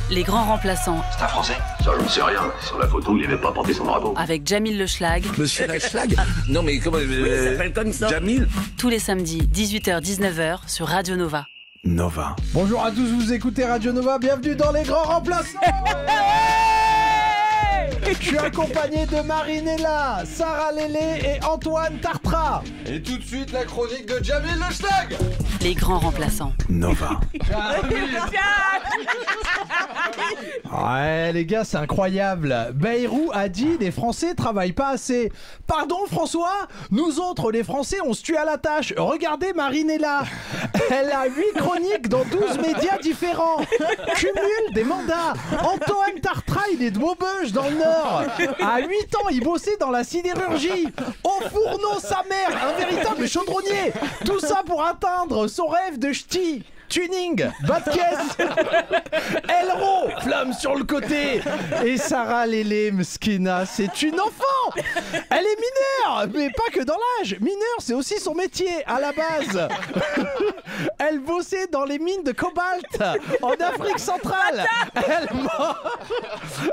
Les grands remplaçants. C'est un Français? Ça, je ne sais rien. Sur la photo, il n'avait pas porté son drapeau. Avec Jamil Le Schlag. Monsieur Le Schlag? Non mais comment... il s'appelle comme ça. Jamil? Tous les samedis, 18h-19h sur Radio Nova. Nova. Bonjour à tous, vous écoutez Radio Nova, bienvenue dans les grands remplaçants. Je suis accompagné de Marinella, Sarah Lélé et Antoine Tartra. Et tout de suite la chronique de Jamil Le Schlag. Les grands remplaçants. Nova. Ouais les gars, c'est incroyable. Bayrou a dit les Français travaillent pas assez. Pardon François? Nous autres les Français on se tue à la tâche. Regardez Marinella. Elle a 8 chroniques dans 12 médias différents. Cumule des mandats. Antoine Tartra il est de Maubeuge dans le Nord. À 8 ans il bossait dans la sidérurgie. Au fourneau sa mère, un véritable chaudronnier. Tout ça pour atteindre son rêve de ch'ti. Tuning, bas de caisse, Elro, flamme sur le côté. Et Sarah Lélé Mskina, c'est une enfant. Elle est mineure, mais pas que dans l'âge. Mineur, c'est aussi son métier à la base. Elle bossait dans les mines de cobalt en Afrique centrale.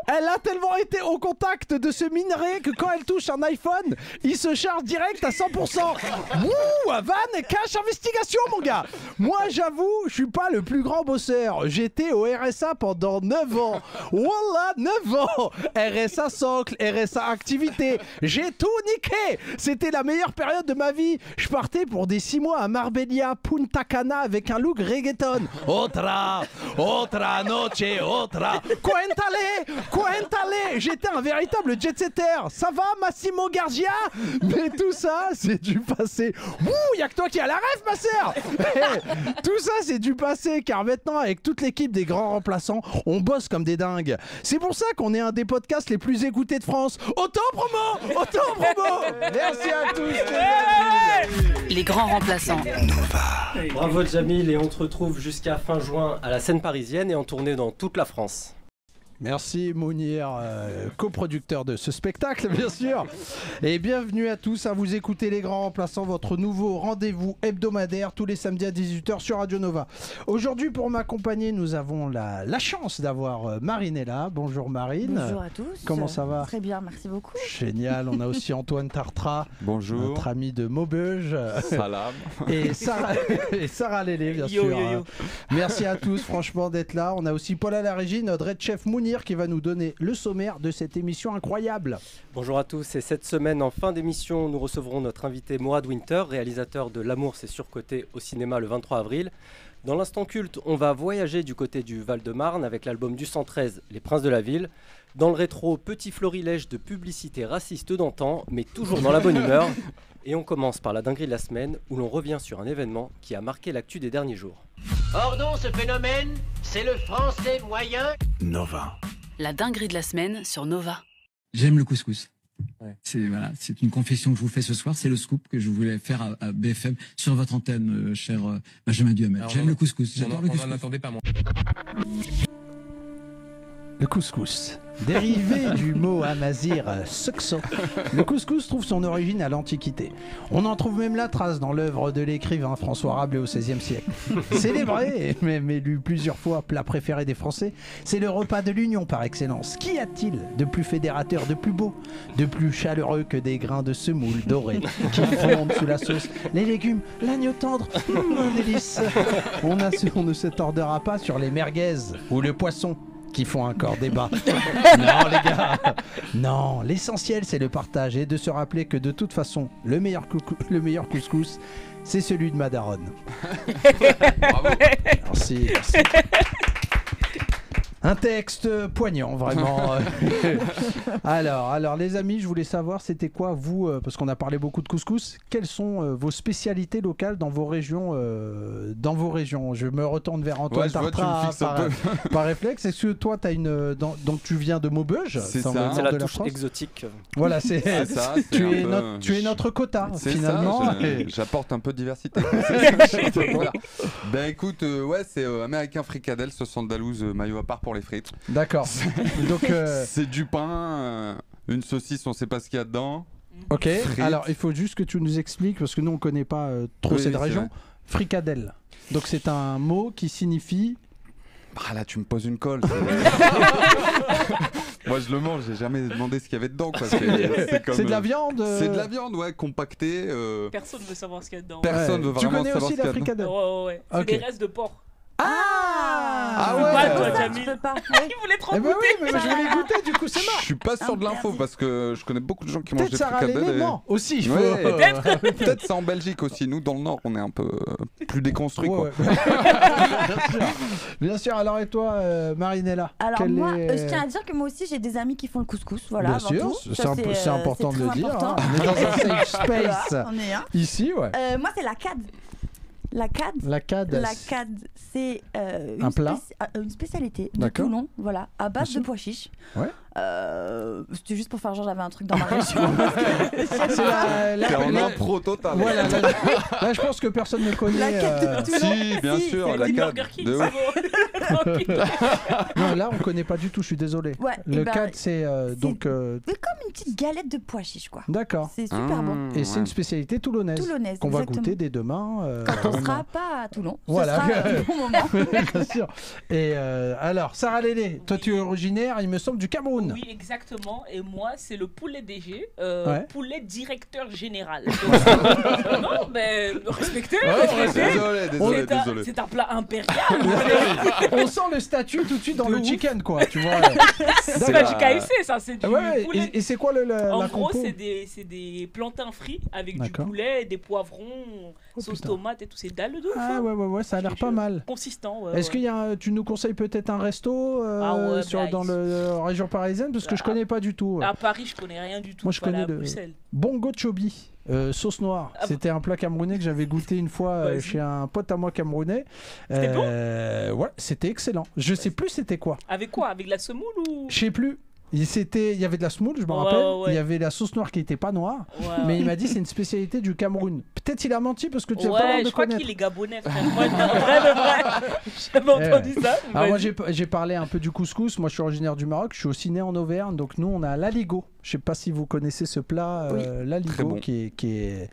Elle a tellement été au contact de ce minerai que quand elle touche un iPhone, il se charge direct à 100%. Ouh, van et cash investigation, mon gars. Moi, j'avoue, je suis pas le plus grand bosseur. J'étais au RSA pendant 9 ans. Wallah, 9 ans. RSA socle, RSA activité. J'ai tout niqué. C'était la meilleure période de ma vie. Je partais pour des 6 mois à Marbella, Punta Cana avec un look reggaeton. Otra noche, otra. Cuéntale. J'étais un véritable jet-setter. Ça va, Massimo Gargia? Mais tout ça, c'est du passé. Ouh, y'a que toi qui as la rêve, ma sœur. Tout ça, c'est du passé, car maintenant, avec toute l'équipe des grands remplaçants, on bosse comme des dingues. C'est pour ça qu'on est un des podcasts les plus écoutés de France. Auto-promo. Merci à tous. Les grands remplaçants. Bravo Jamil, et on te retrouve jusqu'à fin juin à la scène parisienne et en tournée dans toute la France. Merci Mounir, coproducteur de ce spectacle bien sûr. Et bienvenue à tous à vous écouter les grands remplaçants, votre nouveau rendez-vous hebdomadaire tous les samedis à 18h sur Radio Nova. Aujourd'hui pour m'accompagner nous avons la chance d'avoir Marinella. Bonjour Marine. Bonjour à tous. Comment ça va? Très bien, merci beaucoup. Génial, on a aussi Antoine Tartra. Bonjour. Notre ami de Maubeuge. Salam. Et Sarah Lélé bien sûr. Merci à tous franchement d'être là. On a aussi Paul à la régie, notre Red Chef Mounir qui va nous donner le sommaire de cette émission incroyable. Bonjour à tous, et cette semaine en fin d'émission nous recevrons notre invité Mourad Winter, réalisateur de L'amour c'est surcoté au cinéma le 23 avril. Dans l'instant culte, on va voyager du côté du Val-de-Marne avec l'album du 113, Les Princes de la Ville. Dans le rétro, petit florilège de publicité raciste d'antan, mais toujours dans la bonne humeur. Et on commence par la dinguerie de la semaine, où l'on revient sur un événement qui a marqué l'actu des derniers jours. Pardon, ce phénomène, c'est le français moyen. Nova. La dinguerie de la semaine sur Nova. J'aime le couscous. Ouais. C'est une confession que je vous fais ce soir. C'est le scoop que je voulais faire à BFM sur votre antenne, cher Benjamin Duhamel. J'aime le couscous. J'adore le couscous. On n'en attendait pas, moi. Le couscous. Dérivé du mot amazir suxo, le couscous trouve son origine à l'Antiquité. On en trouve même la trace dans l'œuvre de l'écrivain François Rabelais au XVIe siècle. Célébré et même élu plusieurs fois plat préféré des Français, c'est le repas de l'union par excellence. Qu'y a-t-il de plus fédérateur, de plus beau, de plus chaleureux que des grains de semoule dorés qui fondent sous la sauce, les légumes, l'agneau tendre, un délice. On ne se tordera pas sur les merguez ou le poisson qui font encore débat. Non les gars, non, l'essentiel c'est le partage et de se rappeler que de toute façon le meilleur couscous c'est celui de Madaronne. Bravo. Merci. Un texte poignant, vraiment. Alors, les amis, je voulais savoir, c'était quoi, vous, parce qu'on a parlé beaucoup de couscous, quelles sont vos spécialités locales dans vos régions Je me retourne vers Antoine Tartra par réflexe. Est-ce que toi, donc tu viens de Maubeuge? C'est ça. C'est la touche exotique. Voilà, tu es je- notre quota, C'est finalement. ça, j'apporte un peu de diversité. Voilà. Ben écoute, c'est américain fricadelle, sauce andalouse, maillot à part pour les frites. D'accord. Donc, c'est du pain, une saucisse, on sait pas ce qu'il y a dedans. ok. Frites. Alors, il faut juste que tu nous expliques, parce que nous, on connaît pas trop Oui, cette c'est région. vrai. Fricadelle. Donc, c'est un mot qui signifie Ah là, tu me poses une colle. Moi, je le mange, j'ai jamais demandé ce qu'il y avait dedans. Quoi. C'est de la viande C'est de la viande, ouais, compactée. Personne ne veut savoir ce qu'il y a dedans. Personne ne veut vraiment savoir ce qu'il y a dedans. Tu connais aussi la fricadelle? Ouais. C'est des restes de porc. Ah ouais, ouais, toi, ça, Jamil. tu peux pas. Il voulait trop goûter. Oui, mais je voulais goûter, du coup, c'est Je marrant. suis pas sûr de l'info parce que je connais beaucoup de gens qui mangent des Peut-être Sarah fricadelles. l'élément aussi. Il faut... Ouais, peut-être c'est en Belgique aussi. Nous, dans le Nord, on est un peu plus déconstruits. Ouais, quoi. ouais. Bien sûr. Alors, et toi, Marinella? Alors moi, je tiens à dire que moi aussi j'ai des amis qui font le couscous, voilà. Bien avant sûr, tout. c'est important de le dire. Important. On est dans un safe space. Voilà, on est un. Ici, ouais. Moi c'est la CAD. La CAD. La CAD. La CAD, c'est un plat. Une spécialité de D'accord. Toulon, voilà, à base Bien de pois chiches. Ouais. C'était juste pour faire genre j'avais un truc dans ma région. C'est en impro total. Voilà, là, je pense que personne ne connaît. La CAD de Toulon. Si, bien sûr, la CAD. De ouf. Non, là, on connaît pas du tout. Je suis désolé. Ouais, Le CAD, c'est donc. C'est comme une petite galette de pois chiches, quoi. D'accord. C'est super bon. Et c'est une spécialité toulonnaise. Toulonnaise, qu'on va exactement. goûter dès demain. Quand on sera pas à Toulon, Voilà. ce sera un bon moment. Bien sûr. Et alors, Sarah Lélé, toi, tu es originaire, il me semble, du Cameroun. Oui, exactement. Et moi, c'est le poulet DG, poulet directeur général. Donc, non, mais respectez. Désolé. C'est un plat impérial. On sent le statut tout de suite dans le chicken, quoi. Tu vois. C'est pas du KFC, ça, c'est du poulet. Et c'est quoi la En gros, compo? c'est des plantains frits avec du D'accord. poulet, des poivrons, sauce putain. tomate et tout. C'est dalle de ouf. Ah ouais, ça a l'air pas mal. Consistant. Est-ce qu'il y a tu nous conseilles peut-être un resto dans la région parisienne parce que je connais pas du tout. À Paris, je connais rien du tout. Moi, je connais le Bruxelles. Bongo Chobi. Sauce noire. C'était un plat camerounais que j'avais goûté une fois chez un pote à moi camerounais. C'était bon. Ouais, c'était excellent. Je sais plus c'était quoi. Avec quoi? Avec de la semoule ou? Je sais plus. Il y avait de la semoule, je me rappelle. Il y avait la sauce noire qui était pas noire. Mais il m'a dit c'est une spécialité du Cameroun. Peut-être il a menti parce que tu as pas l'air de je crois connaître. qu'il est gabonais, frère. Moi, vrai. J'avais entendu ça. Alors moi j'ai parlé un peu du couscous. Moi je suis originaire du Maroc. Je suis aussi né en Auvergne. Donc nous on a l'aligot. Je sais pas si vous connaissez ce plat, l'aligot, bon. qui est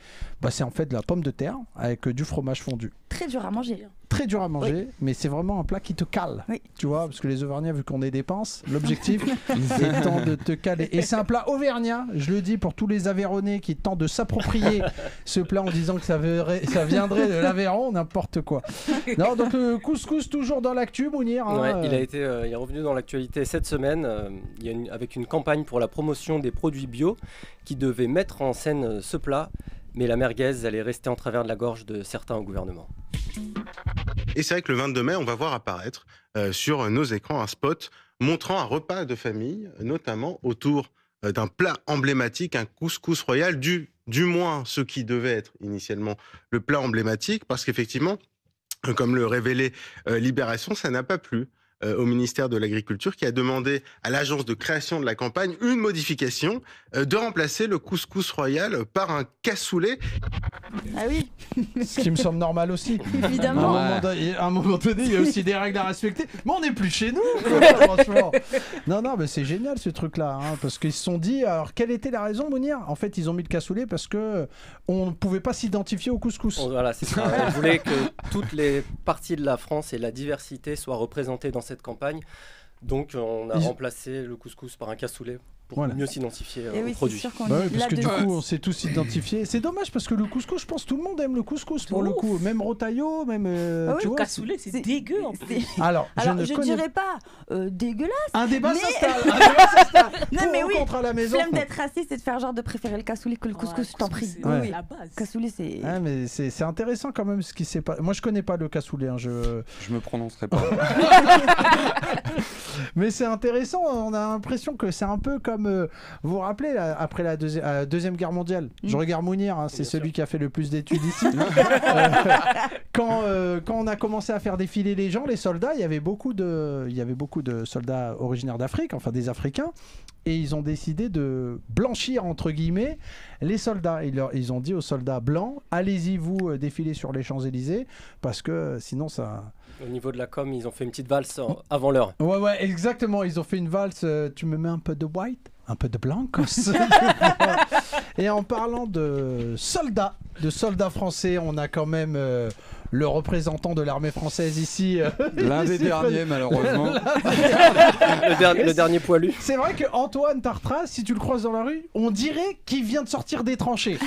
c'est en fait de la pomme de terre avec du fromage fondu. Très dur à manger. Très dur à manger, mais c'est vraiment un plat qui te cale. Oui. Tu vois, parce que les Auvergnats, vu qu'on est dépenses, l'objectif étant de te caler. Et c'est un plat auvergnat, je le dis pour tous les Aveyronnais qui tentent de s'approprier ce plat en disant que ça viendrait de l'Aveyron, n'importe quoi. Non, donc le couscous toujours dans l'actu, Mounir. Ouais, il est revenu dans l'actualité cette semaine avec une campagne pour la promotion des produits bio qui devait mettre en scène ce plat. Mais la merguez, elle est restée en travers de la gorge de certains au gouvernement. Et c'est vrai que le 22 mai, on va voir apparaître sur nos écrans un spot montrant un repas de famille, notamment autour d'un plat emblématique, un couscous royal, du moins ce qui devait être initialement le plat emblématique, parce qu'effectivement, comme le révélait Libération, ça n'a pas plu au ministère de l'Agriculture qui a demandé à l'agence de création de la campagne une modification de remplacer le couscous royal par un cassoulet. Ah oui. Ce qui me semble normal aussi. Évidemment. À un moment donné, il y a aussi des règles à respecter. Mais on n'est plus chez nous, franchement. Non, mais c'est génial ce truc-là, parce qu'ils se sont dit. Alors, quelle était la raison, Mounir? En fait, ils ont mis le cassoulet parce que on ne pouvait pas s'identifier au couscous. Voilà, c'est ça. Ils voulaient que toutes les parties de la France et la diversité soient représentées dans cette campagne. Donc, on a remplacé le couscous par un cassoulet pour mieux s'identifier au produit. Parce que du coup, on s'est tous identifiés. C'est dommage parce que le couscous, je pense que tout le monde aime le couscous pour le coup. Même Rotaillot, même. Le cassoulet, c'est dégueu en plus. Alors je dirais pas dégueulasse. Un débat s'installe. Non, mais oui. Contre à la maison. Flemme d'être raciste et de faire genre de préférer le cassoulet que le couscous, je t'en prie. Oui, la base. Cassoulet, c'est. Ouais, mais c'est intéressant quand même ce qui s'est passé. Moi, je connais pas le cassoulet. Je me prononcerai pas. Mais c'est intéressant, on a l'impression que c'est un peu comme, vous vous rappelez, après la Deuxième Guerre mondiale, je regarde Mounir, c'est celui qui a fait le plus d'études ici. Quand on a commencé à faire défiler les gens, les soldats, il y avait beaucoup de soldats originaires d'Afrique, enfin des Africains, et ils ont décidé de blanchir, entre guillemets, les soldats. Ils ont dit aux soldats blancs, allez-y vous défiler sur les Champs-Élysées, parce que sinon ça... Au niveau de la com, ils ont fait une petite valse avant l'heure. Ouais, exactement. Ils ont fait une valse. Tu me mets un peu de white, un peu de blancos. Et en parlant de soldats français, on a quand même le représentant de l'armée française ici. L'un des derniers, malheureusement. Le dernier poilu. C'est vrai que Antoine Tartras, si tu le croises dans la rue, on dirait qu'il vient de sortir des tranchées.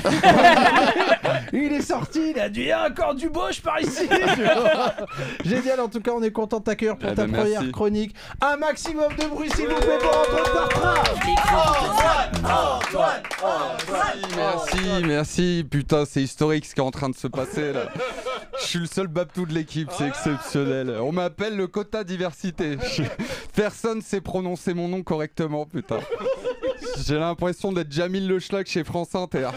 Il est sorti, il a dit encore du Bosch par ici. Génial, en tout cas, on est content de t'accueillir pour ta première chronique. Un maximum de bruit, s'il vous plaît, pour Antoine Tartras. Merci. Putain, c'est historique ce qui est en train de se passer là. Je suis le seul Babtou de l'équipe, c'est exceptionnel. On m'appelle le quota diversité. Personne sait prononcer mon nom correctement, putain. J'ai l'impression d'être Jamil Le Schlag chez France Inter.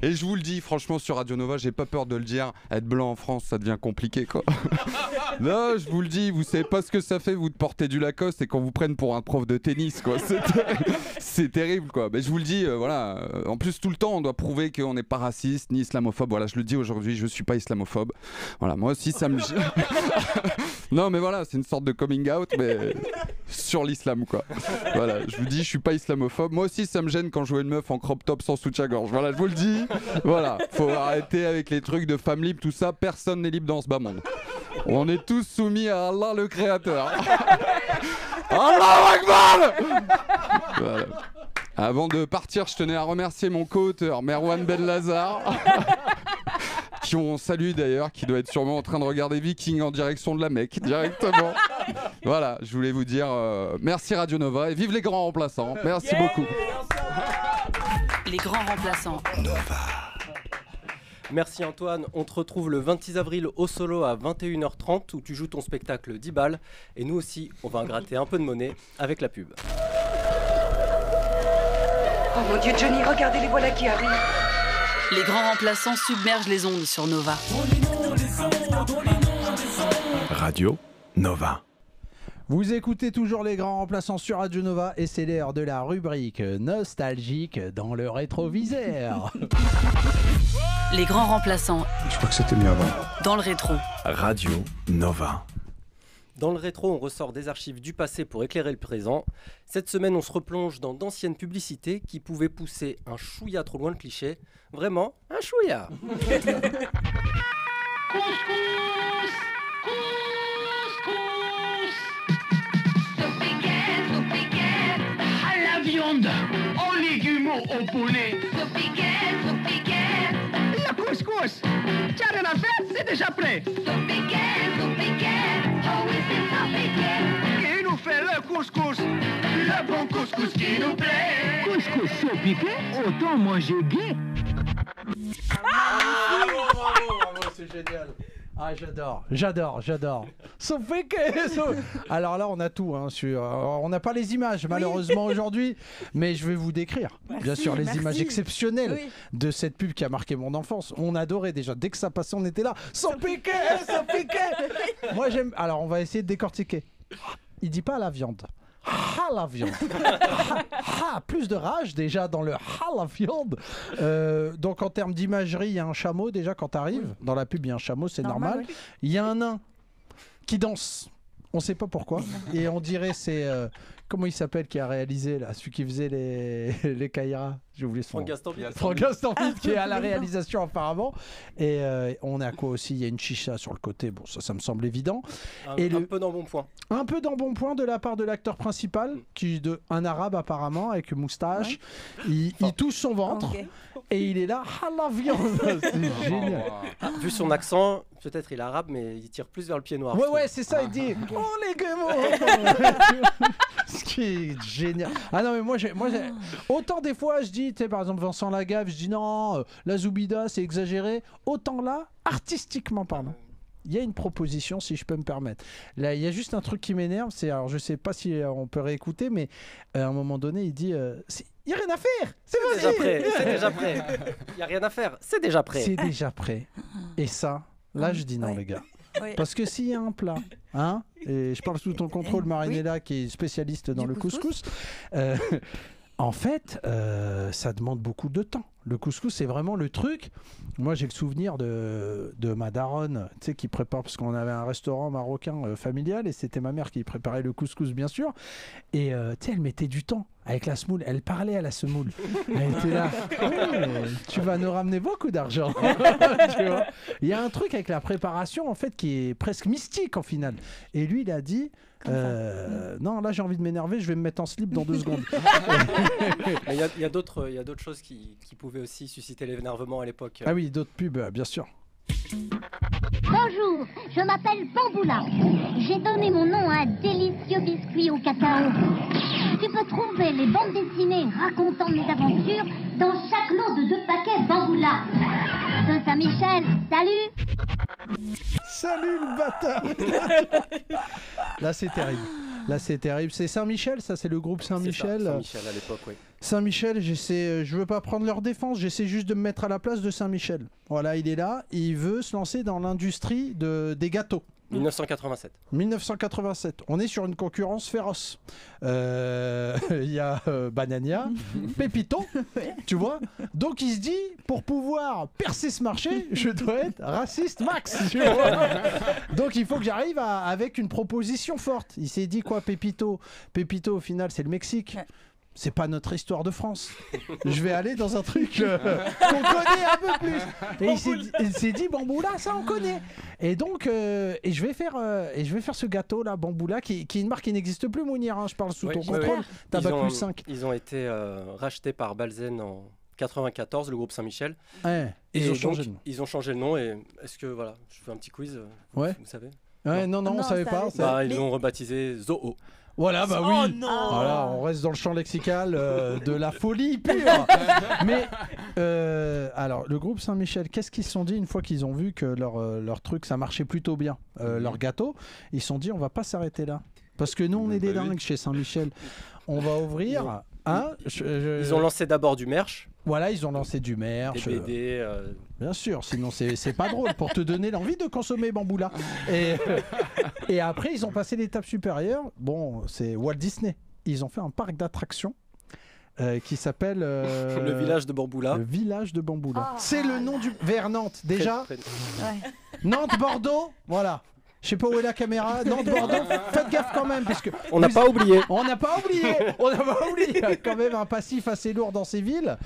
Et je vous le dis, franchement, sur Radio Nova, j'ai pas peur de le dire. Être blanc en France, ça devient compliqué, quoi. Non, je vous le dis, vous savez pas ce que ça fait, vous, de porter du Lacoste et qu'on vous prenne pour un prof de tennis, quoi. C'est terrible, quoi. Mais je vous le dis, voilà. En plus, tout le temps, on doit prouver qu'on n'est pas raciste ni islamophobe. Voilà, je le dis aujourd'hui, je suis pas islamophobe. Voilà, moi aussi, ça me... Non, mais voilà, c'est une sorte de coming out, mais sur l'islam, quoi. Voilà, je vous dis, je suis pas islamophobe. Moi aussi, ça me gêne quand je vois une meuf en crop top sans soutien-gorge. Voilà, je vous le dis. Voilà, faut arrêter avec les trucs de femme libre, tout ça. Personne n'est libre dans ce bas monde. On est tous soumis à Allah le Créateur. Allahu Akbar. Voilà. Avant de partir, je tenais à remercier mon co-auteur Merwan Ben Lazar, qui on salue d'ailleurs, qui doit être sûrement en train de regarder Viking en direction de la Mecque, directement. Voilà, je voulais vous dire merci Radio Nova et vive les grands remplaçants. Merci beaucoup. Les grands remplaçants. Merci Antoine, on te retrouve le 26 avril au Solo à 21h30 où tu joues ton spectacle 10 balles et nous aussi on va gratter un peu de monnaie avec la pub. Oh mon Dieu Johnny, regardez les voilà qui arrivent. Les grands remplaçants submergent les ondes sur Nova. Radio Nova. Vous écoutez toujours les grands remplaçants sur Radio Nova et c'est l'heure de la rubrique nostalgique dans le rétroviseur. Les grands remplaçants. Je crois que c'était mieux avant. Dans le rétro. Radio Nova. Dans le rétro, on ressort des archives du passé pour éclairer le présent. Cette semaine, on se replonge dans d'anciennes publicités qui pouvaient pousser un chouïa trop loin le cliché. Vraiment, un chouïa. Aux légumes, au poulet. Le couscous. Tu as rien à faire, c'est déjà prêt. Qui nous fait le couscous? Le bon couscous qui nous plaît. Couscous saupiqué, autant manger gay. Bravo, c'est génial. Ah, j'adore. Alors là, on a tout. On n'a pas les images, malheureusement, aujourd'hui. Mais je vais vous décrire, bien sûr, les images exceptionnelles de cette pub qui a marqué mon enfance. On adorait déjà. Dès que ça passait, on était là. Sans piquer. Moi, j'aime... Alors, on va essayer de décortiquer. Il dit pas la viande. Ah, la viande. Plus de rage déjà dans le la viande. Donc en termes d'imagerie, il y a un chameau déjà quand t'arrives. Dans la pub, il y a un chameau, c'est normal. Il y a un nain qui danse. On sait pas pourquoi. Et on dirait c'est... comment il s'appelle qui a réalisé là, celui qui faisait les Kaira? J'ai oublié son nom. Franck Gastambide qui est à la réalisation apparemment. Et on est à quoi aussi? Il y a une chicha sur le côté. Bon, ça me semble évident. Un peu d'embonpoint. Un peu d'embonpoint de la part de l'acteur principal, un arabe apparemment avec une moustache. Ouais. Il touche son ventre et il est là. Ah, la viande. C'est génial. Vu son accent, peut-être il est arabe, mais il tire plus vers le pied noir. Ouais, c'est ça. Il dit oh les gars. Ce qui est génial. Ah non, mais moi, autant des fois, je dis, tu sais, par exemple, Vincent Lagaffe, je dis non, la Zoubida, c'est exagéré. Autant là, artistiquement parlant, il y a une proposition, si je peux me permettre. Là, il y a juste un truc qui m'énerve, c'est, alors je sais pas si on peut réécouter, mais à un moment donné, il dit, il n'y a rien à faire. C'est déjà prêt. Il n'y a rien à faire. C'est déjà prêt. C'est déjà prêt. Et ça, là, je dis non, les gars. Oui. Parce que s'il y a un plat, et je parle sous ton contrôle, Marinella, qui est spécialiste dans le couscous, en fait, ça demande beaucoup de temps. Le couscous, c'est vraiment le truc. Moi, j'ai le souvenir de ma daronne, tu sais, qui prépare, parce qu'on avait un restaurant marocain familial, et c'était ma mère qui préparait le couscous, bien sûr. Et tu sais, elle mettait du temps. avec la semoule. Elle parlait à la semoule. Elle était là. Tu vas nous ramener beaucoup d'argent. Tu vois. Il y a un truc avec la préparation en fait qui est presque mystique en finale. Et lui, il a dit. Non, là j'ai envie de m'énerver, je vais me mettre en slip dans 2 secondes. Il y a d'autres choses qui pouvaient aussi susciter l'énervement à l'époque. Ah oui, d'autres pubs, bien sûr. Bonjour, je m'appelle Bamboula. J'ai donné mon nom à un délicieux biscuit au cacao. Tu peux trouver les bandes dessinées racontant mes aventures dans chaque lot de 2 paquets Bamboula. De Saint-Michel, salut. Salut le bâtard. Là c'est terrible. Là c'est terrible. C'est Saint-Michel, ça c'est le groupe Saint-Michel. Saint-Michel à l'époque, oui. Saint-Michel, je veux pas prendre leur défense, j'essaie juste de me mettre à la place de Saint-Michel. Voilà, il est là, il veut se lancer dans l'industrie des gâteaux. 1987. 1987. On est sur une concurrence féroce. Il y a Banania, Pépito, tu vois. Donc il se dit, pour pouvoir percer ce marché, je dois être raciste max. Tu vois. Donc il faut que j'arrive avec une proposition forte. Il s'est dit quoi, Pépito? Pépito, au final, c'est le Mexique. C'est pas notre histoire de France. Je vais aller dans un truc qu'on connaît un peu plus. Et il s'est dit Bamboula, ça on connaît. Et donc, et je vais faire ce gâteau là, Bamboula, qui est une marque qui n'existe plus, Mounir. Hein, je parle sous ton contrôle. Tabac plus 5. Ils ont été rachetés par Balzen en 94, le groupe Saint-Michel. Ouais. Ils ont changé le nom. Et est-ce que voilà, je fais un petit quiz. Ouais. Vous savez? Ouais, non, on savait pas. Ils l'ont rebaptisé Zoo. Voilà, bah oui. Oh non. Voilà, on reste dans le champ lexical de la folie pure. Mais alors, le groupe Saint-Michel, qu'est-ce qu'ils se sont dit une fois qu'ils ont vu que leur truc, ça marchait plutôt bien, leur gâteau? Ils se sont dit, on va pas s'arrêter là. Parce que nous, on est des dingues chez Saint-Michel. On va ouvrir... Ils ont lancé d'abord du merch. Voilà, ils ont lancé du merch. Des BD. Bien sûr, sinon c'est pas drôle pour te donner l'envie de consommer Bamboula. Et après, ils ont passé l'étape supérieure. Bon, c'est Walt Disney. Ils ont fait un parc d'attractions qui s'appelle... le village de Bamboula. Le village de Bamboula. C'est le nom du... Vers Nantes, déjà. Ouais. Nantes, Bordeaux, voilà. Je sais pas où est la caméra. Nantes, Bordeaux, faites gaffe quand même, puisque on n'a pas oublié. On n'a pas oublié. On n'a pas oublié. Il y a quand même un passif assez lourd dans ces villes.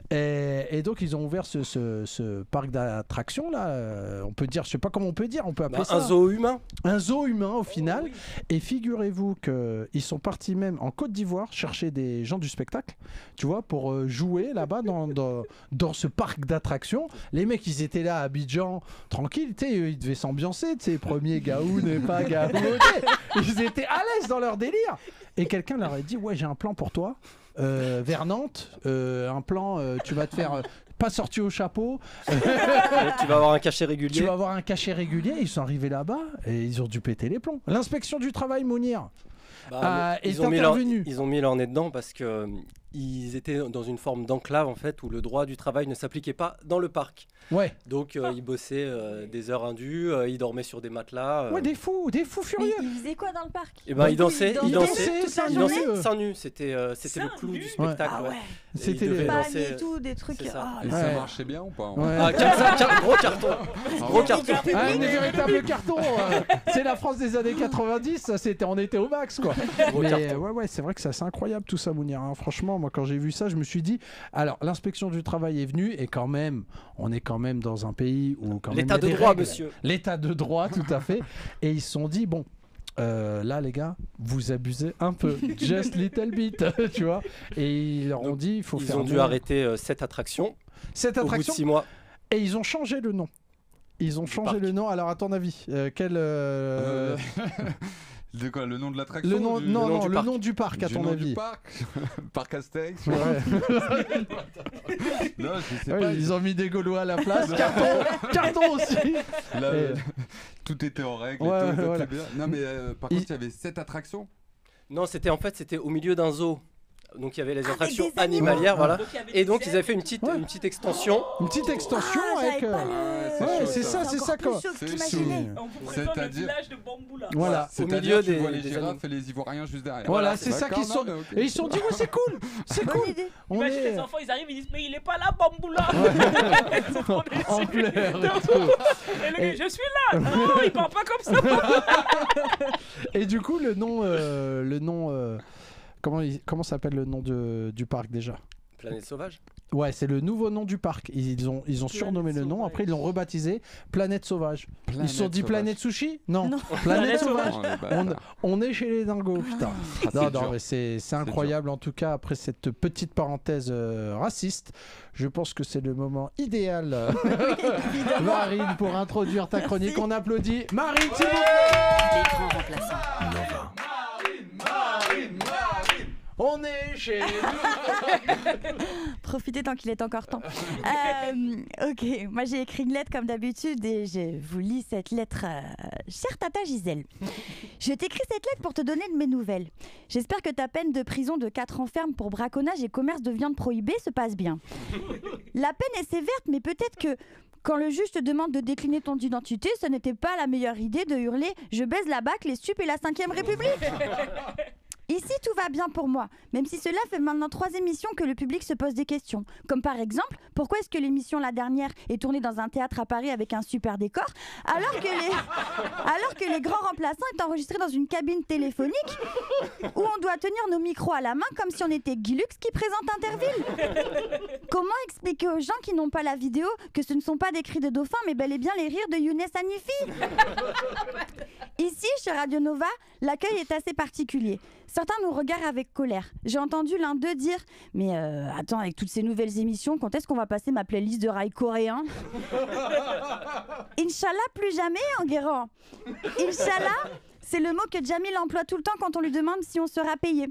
Et donc ils ont ouvert ce parc d'attractions là. On peut dire, je sais pas comment on peut dire. On peut appeler ça un zoo humain. Un zoo humain au final. Oui. Et figurez-vous qu'ils sont partis même en Côte d'Ivoire chercher des gens du spectacle, tu vois, pour jouer là-bas dans ce parc d'attractions. Les mecs, ils étaient là à Abidjan, tranquilles, tu sais, ils devaient s'ambiancer, tu sais, premiers Gaoun et pas Gaoun. Ils étaient à l'aise dans leur délire. Et quelqu'un leur a dit, ouais, j'ai un plan pour toi, vers Nantes, un plan, tu vas te faire... pas sorti au chapeau. Tu vas avoir un cachet régulier. Tu vas avoir un cachet régulier. Ils sont arrivés là-bas et ils ont dû péter les plombs. L'inspection du travail, Mounir, est intervenue. Ils ont mis leur nez dedans parce que ils étaient dans une forme d'enclave en fait où le droit du travail ne s'appliquait pas dans le parc. Ouais. Donc ils bossaient des heures indues, ils dormaient sur des matelas. Ouais, des fous furieux. Ils faisaient quoi dans le parc? Et ben ils dansaient seins nus. C'était le clou du spectacle. Ah ouais. C'était des palmiers et tout, des trucs. Et ça marchait bien ou pas? Gros carton. Gros carton. Un véritable carton. C'est la France des années 90. On était au max quoi. Mais ouais, c'est vrai que c'est assez incroyable tout ça, Mounir. Franchement, moi quand j'ai vu ça, je me suis dit, alors l'inspection du travail est venue et quand même, on est quand même dans un pays où quand même l'état de droit, règles. monsieur. L'état de droit, tout à fait. Et ils se sont dit, bon, là les gars, vous abusez un peu, just little bit, tu vois. Et ils leur ont dit, il faut faire. Ils ont dû arrêter cette attraction. Cette attraction. Au bout de 6 mois. Et ils ont changé le nom. Ils ont changé le nom. Alors à ton avis, quel De quoi? Le nom de l'attraction? Le nom du parc, à ton avis. Du parc Parc Astérix. Ouais. Non, je sais pas. Ils ont mis des Gaulois à la place. Carton aussi. Là, tout était en règle. Ouais, tout voilà. était bien. Non, mais par contre, il y avait 7 attractions. Non, c'était au milieu d'un zoo. Donc il y avait les attractions animalières, voilà. Et donc ils avaient fait une petite extension. Une petite extension avec. C'est ça quoi. C'est-à-dire le village de Bamboula. Voilà. Au milieu tu vois les girafes et les ivoiriens juste derrière. Voilà, c'est ça qu'ils sont. Et ils se sont dit, ouais, c'est cool, c'est cool. Imagine les enfants, ils arrivent, ils disent, mais il est pas là, Bamboula. En pleurs. Et le gars, je suis là. Non, il parle pas comme ça. Et du coup, le nom. Comment s'appelle le nom du parc déjà? Planète Sauvage. Ouais, c'est le nouveau nom du parc. Ils ont surnommé le nom, après ils l'ont rebaptisé Planète Sauvage. Ils se sont dit Planète Sushi? Non, Planète Sauvage. On est chez les dingos, putain. Non, mais c'est incroyable en tout cas, après cette petite parenthèse raciste. Je pense que c'est le moment idéal, Marine, pour introduire ta chronique. On applaudit Marine, s'il vous plaît. Les grands remplaçants. Nova. Marine. On est chez nous. Profitez tant qu'il est encore temps. Ok, moi j'ai écrit une lettre comme d'habitude et je vous lis cette lettre. Chère Tata Gisèle, je t'écris cette lettre pour te donner de mes nouvelles. J'espère que ta peine de prison de 4 ans ferme pour braconnage et commerce de viande prohibée se passe bien. La peine est sévère, mais peut-être que quand le juge te demande de décliner ton identité, ce n'était pas la meilleure idée de hurler « Je baise la BAC, les stupes et la 5e République !» Ici, tout va bien pour moi, même si cela fait maintenant 3 émissions que le public se pose des questions. Comme par exemple, pourquoi est-ce que l'émission La Dernière est tournée dans un théâtre à Paris avec un super décor, alors que les grands remplaçants est enregistré dans une cabine téléphonique où on doit tenir nos micros à la main comme si on était Guy Lux qui présente Interville. Comment expliquer aux gens qui n'ont pas la vidéo que ce ne sont pas des cris de dauphin mais bel et bien les rires de Younes Hanifi? Ici, chez Radio Nova, l'accueil est assez particulier. Certains nous regardent avec colère. J'ai entendu l'un d'eux dire « Mais attends, avec toutes ces nouvelles émissions, quand est-ce qu'on va passer ma playlist de rail coréen ?» Inch'Allah, plus jamais, Enguerrand. Inch'Allah, c'est le mot que Jamil emploie tout le temps quand on lui demande si on sera payé.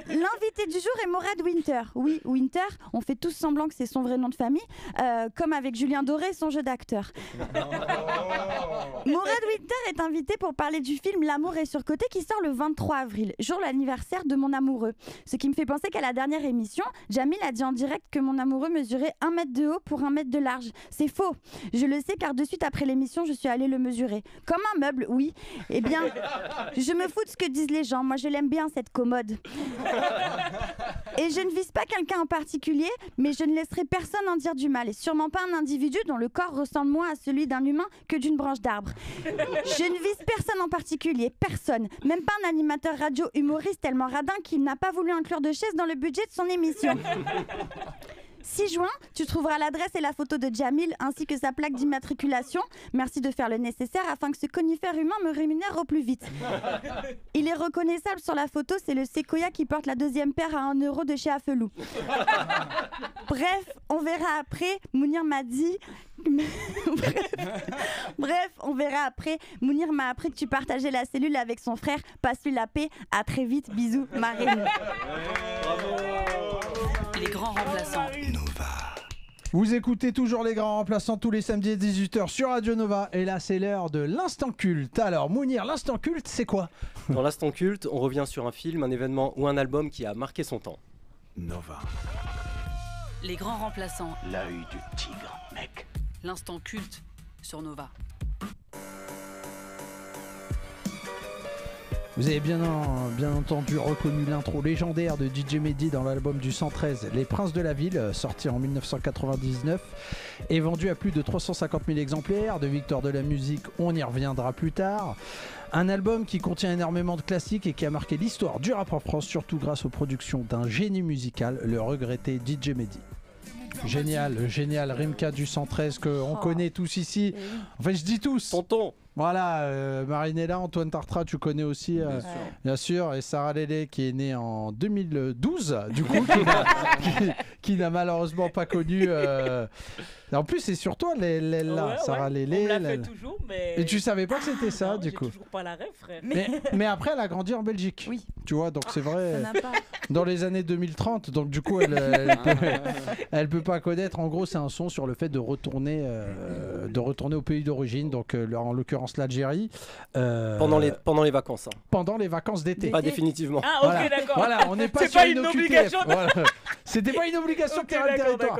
L'invité du jour est Morad Winter. Oui, Winter, on fait tous semblant que c'est son vrai nom de famille, comme avec Julien Doré, son jeu d'acteur. Morad Winter est invité pour parler du film L'amour est surcoté qui sort le 23 avril, jour l'anniversaire de mon amoureux. Ce qui me fait penser qu'à la dernière émission, Jamil a dit en direct que mon amoureux mesurait 1 mètre de haut pour 1 mètre de large. C'est faux. Je le sais car de suite après l'émission, je suis allée le mesurer. Comme un meuble, oui. Eh bien, je me fous de ce que disent les gens. Moi, je l'aime bien, cette commode. Et je ne vise pas quelqu'un en particulier, mais je ne laisserai personne en dire du mal. Et sûrement pas un individu dont le corps ressemble moins à celui d'un humain que d'une branche d'arbre. Je ne vise personne en particulier, personne. Même pas un animateur radio humoriste tellement radin qu'il n'a pas voulu inclure de chaise dans le budget de son émission. 6 juin, tu trouveras l'adresse et la photo de Jamil ainsi que sa plaque d'immatriculation. Merci de faire le nécessaire afin que ce conifère humain me rémunère au plus vite. Il est reconnaissable sur la photo, c'est le séquoia qui porte la 2e paire à 1 € de chez Afelou. Bref, on verra après. Mounir m'a dit... Bref, on verra après. Mounir m'a appris que tu partageais la cellule avec son frère. Passe-lui la paix. À très vite. Bisous, Marine. Les grands remplaçants. Vous écoutez toujours les grands remplaçants tous les samedis à 18h sur Radio Nova. Et là, c'est l'heure de l'instant culte. Alors, Mounir, l'instant culte, c'est quoi? Dans l'instant culte, on revient sur un film, un événement ou un album qui a marqué son temps. Nova. Les grands remplaçants. L'œil du tigre, mec. L'instant culte sur Nova. Vous avez bien entendu reconnu l'intro légendaire de DJ Mehdi dans l'album du 113 Les Princes de la Ville, sorti en 1999 et vendu à plus de 350 000 exemplaires. De victoire de la musique, on y reviendra plus tard. Un album qui contient énormément de classiques et qui a marqué l'histoire du rap en France, surtout grâce aux productions d'un génie musical, le regretté DJ Mehdi. Génial Rimka du 113 qu'on connaît tous ici. Enfin, je dis tous. Tonton. Voilà, Marinella, Antoine Tartra, tu connais aussi, bien sûr, et Sarah Lélé qui est née en 2012, du coup, qui n'a malheureusement pas connu. En plus, c'est sur toi, là, Sarah Lélé. On l'a fait toujours, mais. Et tu savais pas que c'était ça, non, du coup. Toujours pas la rêve, frère. Mais après, elle a grandi en Belgique. Oui. Tu vois, donc c'est vrai. Dans les années 2030, donc du coup, elle peut pas connaître. En gros, c'est un son sur le fait de retourner au pays d'origine, donc en l'occurrence l'Algérie. Pendant les vacances. Hein. Pendant les vacances d'été. Pas définitivement. Ah, ok, voilà. D'accord. Voilà, on n'est pas sur une obligation. Voilà. C'était pas une obligation de terrain de territoire.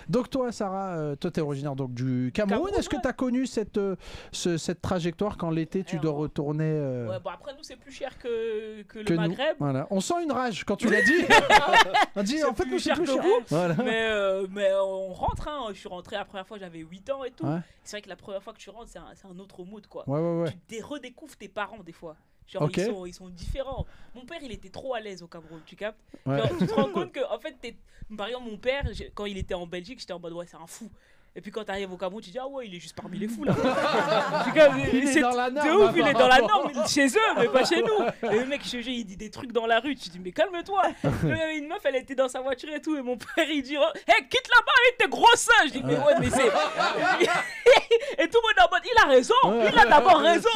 Donc toi, Sarah, toi t'es originaire donc du Cameroun. Est-ce que tu as connu cette trajectoire quand l'été tu dois retourner Ouais, bon après nous c'est plus cher que le Maghreb. Voilà. On sent une rage quand tu l'as dit. On dit en fait nous c'est plus cher. Voilà. Mais on rentre, hein. Je suis rentré la première fois, j'avais 8 ans et tout. Ouais. C'est vrai que la première fois que tu rentres, c'est un autre mood quoi. Ouais. Tu redécouvres tes parents des fois. Genre ils sont différents. Mon père il était trop à l'aise au Cameroun, tu captes. Genre, tu te rends compte que en fait par exemple mon père quand il était en Belgique, j'étais en mode ouais c'est un fou. Et puis quand t'arrives au Cameroun, tu dis ah ouais il est juste parmi les fous là. Il est dans la norme. De ouf, il est dans la norme chez eux mais pas chez nous. Et le mec chez eux il dit des trucs dans la rue, tu dis mais calme-toi. Une meuf elle était dans sa voiture et tout et mon père il dit hey quitte là-bas avec tes gros seins. Je dis mais ouais mais c'est et tout le monde en mode il a raison, il a d'abord raison.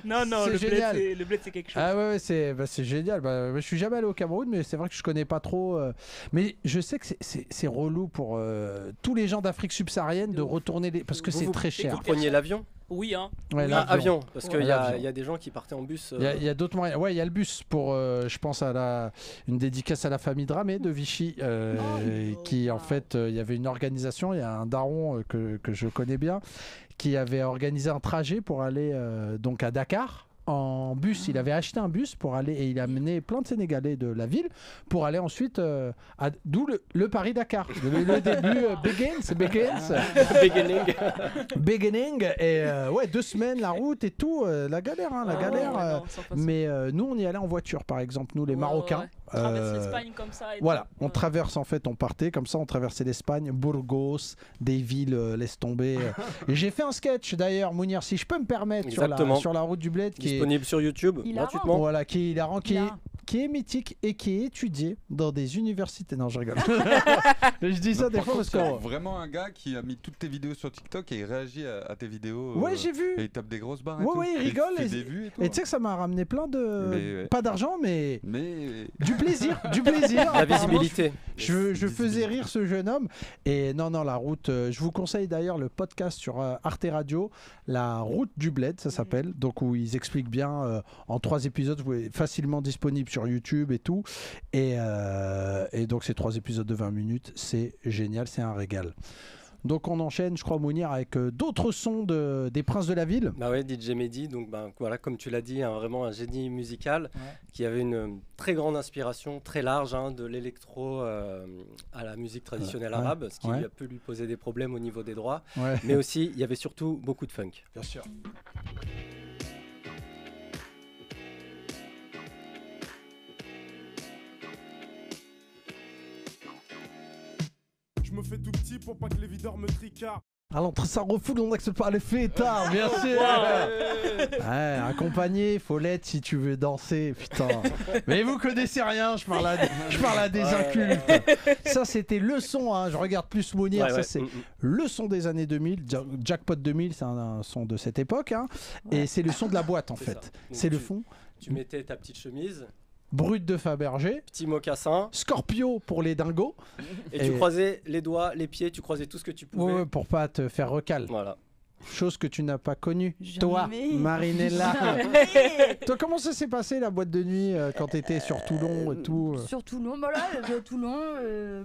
Non le bled c'est quelque chose. Ah ouais c'est génial. Je suis jamais allé au Cameroun mais c'est vrai que je connais pas trop. Mais je sais que c'est relou pour tous les gens d'Afrique subsaharienne de retourner parce que c'est très cher. Vous preniez l'avion? Oui, hein. Ouais, avion, parce qu'il y a des gens qui partaient en bus. Il y a d'autres moyens. Ouais, il y a le bus pour, je pense, une dédicace à la famille Dramé de Vichy, qui en fait, il y avait une organisation, il y a un daron que je connais bien, qui avait organisé un trajet pour aller donc à Dakar. En bus, il avait acheté un bus pour aller et il a amené plein de Sénégalais de la ville pour aller ensuite d'où le Paris-Dakar. Le début beginning et 2 semaines la route et tout, la galère. Mais nous on y allait en voiture par exemple, nous les Marocains. On traverse l'Espagne comme ça. Et voilà, on traverse en fait, on partait comme ça, on traversait l'Espagne, Burgos, des villes, laisse tomber. Et j'ai fait un sketch d'ailleurs, Mounir, si je peux me permettre, sur la route du Bled, qui est disponible sur YouTube gratuitement. Voilà, qui est hilarant, qui est mythique et qui est étudié dans des universités. Non, je rigole. Je dis ça des fois parce que vraiment un gars qui a mis toutes tes vidéos sur TikTok et il réagit à tes vidéos. Ouais, j'ai vu. Et il tape des grosses barres. Ouais, il rigole. Et tu sais que ça m'a ramené plein de pas d'argent, mais du plaisir. La visibilité. Je faisais rire ce jeune homme. Et non, la route. Je vous conseille d'ailleurs le podcast sur Arte Radio, La route du Bled, ça s'appelle. Donc où ils expliquent bien en 3 épisodes, vous pouvez facilement disponible sur YouTube et tout. Et donc ces 3 épisodes de 20 minutes, c'est génial, c'est un régal. Donc on enchaîne, je crois, Mounir, avec d'autres sons des Princes de la Ville. Bah ouais, DJ Mehdi, donc voilà, comme tu l'as dit, vraiment un génie musical qui avait une très grande inspiration, très large, de l'électro à la musique traditionnelle arabe, ce qui a pu lui poser des problèmes au niveau des droits. Ouais. Mais aussi, il y avait surtout beaucoup de funk. Bien sûr. Je me fais tout petit pour pas que les videurs me tricardent. Alors, ça refoule, on n'accepte pas les fêtards, bien sûr. Accompagné, faut l'être si tu veux danser, putain. Mais vous connaissez rien, je parle à des incultes. Ça, c'était le son, je regarde plus Mounir, ça c'est le son des années 2000. Jackpot 2000, c'est un son de cette époque. Et c'est le son de la boîte, en fait. C'est le fond. Tu mettais ta petite chemise. Brut de Fabergé, petit mocassin, Scorpio pour les dingos. Et tu croisais les doigts, les pieds, tu croisais tout ce que tu pouvais. Ouais, pour pas te faire recal. Voilà. Chose que tu n'as pas connue. Toi, Marinella. Toi, comment ça s'est passé la boîte de nuit quand tu étais sur Toulon et tout Sur Toulon, Toulon,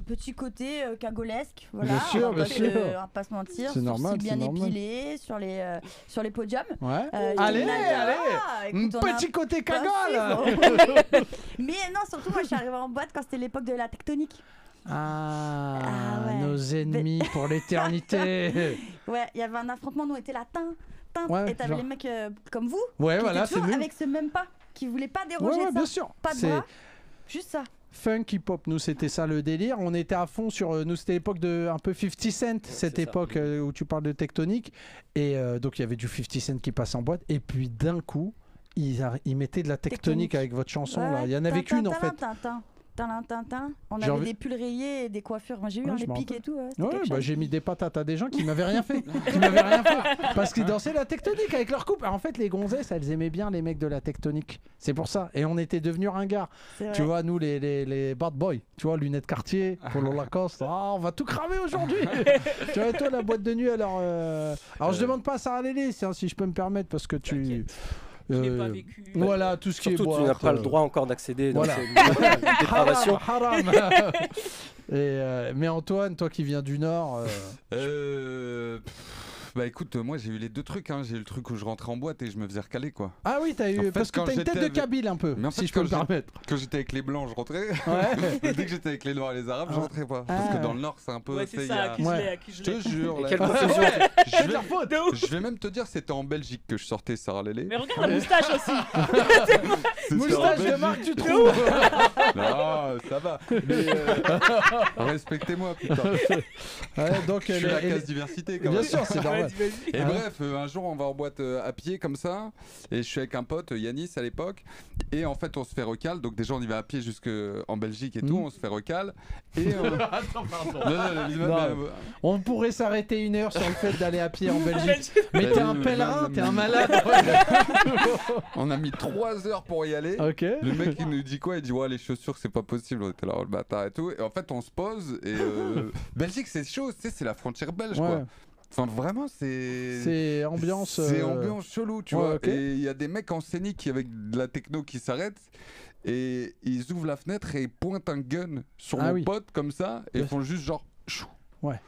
petit côté cagolesque. Voilà, bien sûr, bien sûr. On va pas se mentir. C'est normal. Bien épilé sur les podiums. Ouais. Allez. Petit côté cagole. Mais non, surtout moi je suis arrivée en boîte quand c'était l'époque de la tectonique. Nos ennemis pour l'éternité. Ouais, il y avait un affrontement, nous on était là, et t'avais les mecs comme vous, ouais, voilà, c'est avec ce même pas, qui voulaient pas déroger ça. Bien sûr. Pas de bras, juste ça. Funk, hip-hop, nous c'était ça le délire. On était à fond sur. Nous c'était l'époque de un peu 50 Cent, cette époque où tu parles de tectonique. Et donc il y avait du 50 Cent qui passait en boîte. Et puis d'un coup, ils mettaient de la tectonique avec votre chanson là. Il y en avait qu'une en fait. On avait des pulls rayés et des coiffures. Moi j'ai eu les pics et tout. J'ai mis des patates à des gens qui m'avaient rien fait. Parce qu'ils dansaient la tectonique avec leur coupe. En fait, les gonzesses, elles aimaient bien les mecs de la tectonique. C'est pour ça. Et on était devenus ringards. Tu vois, nous, les bad boys, tu vois, lunettes Cartier, polo Lacoste. On va tout cramer aujourd'hui. Tu vois, toi, la boîte de nuit, alors je demande pas à Sarah Lélé, si je peux me permettre, parce que tu. Je n'ai pas vécu. Voilà, tout ce qui est boîte. Surtout, tu n'as pas le droit encore d'accéder dans ces dépravations. Haram. Mais Antoine, toi qui viens du Nord... Bah écoute, moi j'ai eu les deux trucs. J'ai eu le truc où je rentrais en boîte et je me faisais recaler quoi. Ah oui, t'as eu. En fait, parce que t'as une tête de Kabyle un peu. Mais en fait, si je peux me permettre. Quand j'étais avec les blancs, je rentrais. Ouais. Dès que j'étais avec les noirs et les arabes, je rentrais pas. Parce que dans le nord, c'est un peu. Ouais, c'est ça, Je te jure. Et quelle confusion. Je vais même te dire, c'était en Belgique que je sortais Sarah Lélé. Mais regarde la moustache aussi. Moustache de Marc, tu trouves? Non, ça va. Mais respectez-moi, putain. Ouais, donc, je suis la case diversité quand même. Bien sûr, c'est normal. Et bref, un jour, on va en boîte à pied comme ça. Et je suis avec un pote, Yanis à l'époque. Et en fait, on se fait recal. Donc, déjà, on y va à pied jusqu'en Belgique et tout. On se fait recal. Et Attends, pardon. On pourrait s'arrêter 1 heure sur le fait d'aller à pied en Belgique. Mais t'es un pèlerin, t'es un malade. On a mis 3 heures pour y aller. Le mec, il nous dit quoi? Il dit ouais, les chaussures, c'est pas possible. On était là, oh, le bâtard et tout. Et en fait, on se pose. Et Belgique, c'est chaud. Tu sais, c'est la frontière belge, quoi. Enfin, vraiment, c'est ambiance. C'est ambiance chelou, tu vois. Et il y a des mecs en scénique avec de la techno qui s'arrêtent. Et ils ouvrent la fenêtre et ils pointent un gun sur mon pote comme ça. Et ils font juste genre. Chou. Ouais.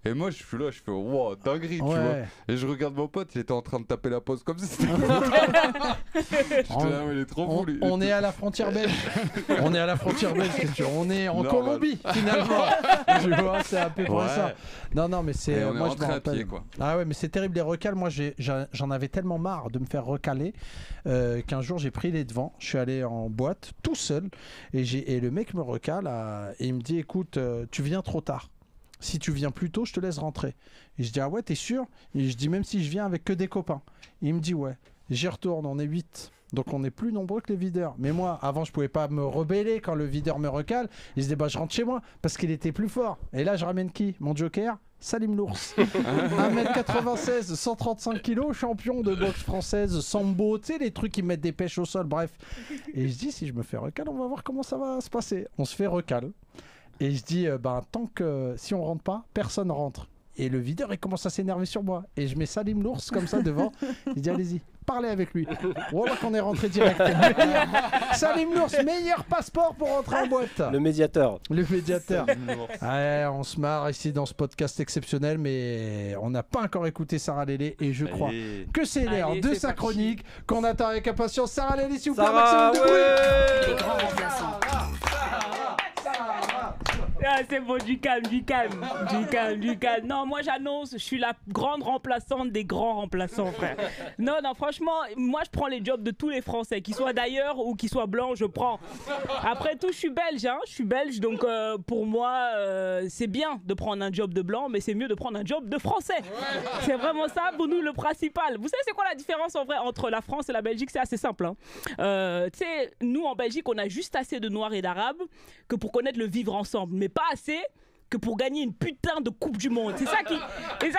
Et moi, je suis là, je fais wow, dinguerie, tu vois. Et je regarde mon pote, il était en train de taper la pause comme ça. Il est trop fou, lui. On est à la frontière belge. On est à la frontière belge, on est en Colombie, finalement. Tu vois, c'est à peu près ça. Non, mais c'est. On est moi, rentré à pied, quoi. Ah ouais, mais c'est terrible, les recals. Moi, j'en avais tellement marre de me faire recaler qu'un jour, j'ai pris les devants. Je suis allé en boîte, tout seul. Et le mec me recale et il me dit écoute, tu viens trop tard. Si tu viens plus tôt, je te laisse rentrer. Et je dis ah ouais, t'es sûr? Et je dis même si je viens avec que des copains. Et il me dit ouais. J'y retourne, on est 8. Donc on est plus nombreux que les videurs. Mais moi, avant, je pouvais pas me rebeller quand le videur me recale. Il se dit bah je rentre chez moi parce qu'il était plus fort. Et là, je ramène qui? Mon joker, Salim l'ours. 1m96, 135 kg, champion de boxe française, sambo, tu sais, les trucs qui mettent des pêches au sol, bref. Et je dis si je me fais recal, on va voir comment ça va se passer. On se fait recal. Et je dis, tant que si on rentre pas, personne rentre. Et le videur, il commence à s'énerver sur moi. Et je mets Salim l'ours comme ça devant. Il dit, allez-y, parlez avec lui. Voilà qu'on est rentré direct. Salim l'ours, meilleur passeport pour rentrer en boîte. Le médiateur. Le médiateur. Ouais, on se marre ici dans ce podcast exceptionnel, mais on n'a pas encore écouté Sarah Lélé. Et je crois que c'est l'heure de sa chronique qu'on attend avec impatience. Sarah Lélé, s'il vous plaît, maximum de bruit. Les grands remplaçants. Ah, c'est bon, du calme. Non, moi j'annonce, je suis la grande remplaçante des grands remplaçants, frère. Non, franchement, moi je prends les jobs de tous les Français, qu'ils soient d'ailleurs ou qu'ils soient blancs, je prends. Après tout, je suis belge, donc pour moi, c'est bien de prendre un job de blanc, mais c'est mieux de prendre un job de Français. C'est vraiment ça pour nous le principal. Vous savez c'est quoi la différence en vrai entre la France et la Belgique? C'est assez simple. Tu sais, nous en Belgique, on a juste assez de Noirs et d'Arabes que pour connaître le vivre ensemble, mais pas assez que pour gagner une putain de Coupe du Monde. C'est ça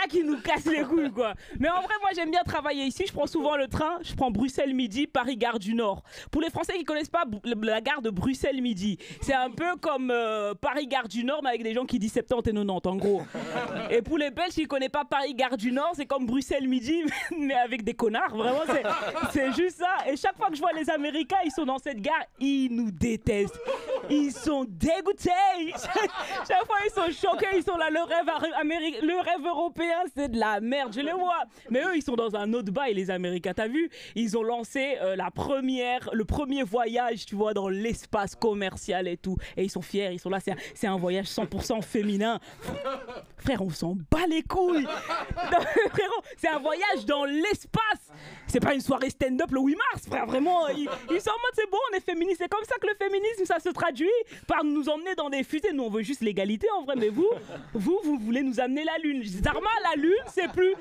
qui nous casse les couilles, quoi. Mais en vrai, moi, j'aime bien travailler ici. Je prends souvent le train. Je prends Bruxelles Midi, Paris Gare du Nord. Pour les Français qui connaissent pas la gare de Bruxelles Midi, c'est un peu comme Paris Gare du Nord, mais avec des gens qui disent 70 et 90, en gros. Et pour les Belges qui connaissent pas Paris Gare du Nord, c'est comme Bruxelles Midi, mais avec des connards. Vraiment, c'est juste ça. Et chaque fois que je vois les Américains, ils sont dans cette gare, ils nous détestent. Ils sont dégoûtés. Chaque fois, ils sont choqués, ils sont là, le rêve européen, c'est de la merde, je les vois. Mais eux, ils sont dans un autre bail, les Américains, t'as vu? Ils ont lancé le premier voyage, tu vois, dans l'espace commercial et tout. Et ils sont fiers, ils sont là, c'est un voyage 100% féminin. Frère, on s'en bat les couilles. Non, frérot, c'est un voyage dans l'espace. C'est pas une soirée stand-up le 8 mars, frère, vraiment. Ils sont en mode, c'est bon, on est féministe. C'est comme ça que le féminisme, ça se traduit par nous emmener dans des fusées. Nous, on veut juste l'égalité, en vrai. Mais vous voulez nous amener la lune. Zarma, la lune, c'est plus